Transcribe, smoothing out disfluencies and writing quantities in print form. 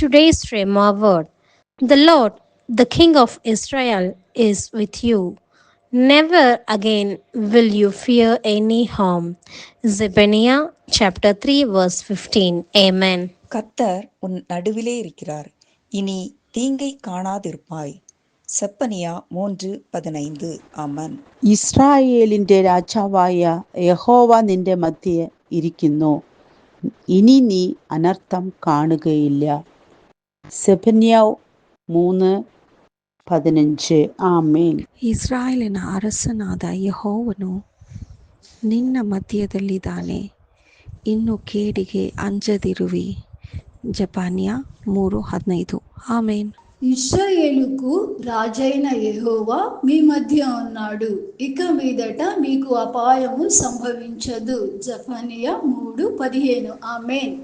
Today's Rhema word. The Lord, the King of Israel, is with you. Never again will you fear any harm. Zephaniah chapter 3 verse 15. Amen. கர்த்தர் உன் நடுவிலே இருக்கிறார், இனி தீங்கை காணாதிருப்பாய். സെപ്പനിയ 3:15. ആമേൻ. ഇസ്രായേലിന്റെ രാജാവായ യഹോവ നിന്റെ മധ്യേ ഇരിക്കുന്നു, ഇനി നീ അനർത്ഥം കാണുകയില്ല. സെഫന്യാവ് 3:15. ആമേൻ. ಇಸ್ರಾಯೇಲಿನ ಅರಸನಾದ ಯೆಹೋವನು ನಿನ್ನ ಮಧ್ಯದಲ್ಲಿದ್ದಾನೆ, ಇನ್ನು ಕೇಡಿಗೆ ಅಂಜದಿರುವಿ. ಜೆಫನ್ಯ 3:15. ಆಮೇನ್. ఇశ్రాయేలుకు రాజైన యెహోవా మీ మధ్య ఉన్నాడు, ఇక మీదట మీకు అపాయము సంభవించదు. జెఫన్యా 3:15. ఆమేన్.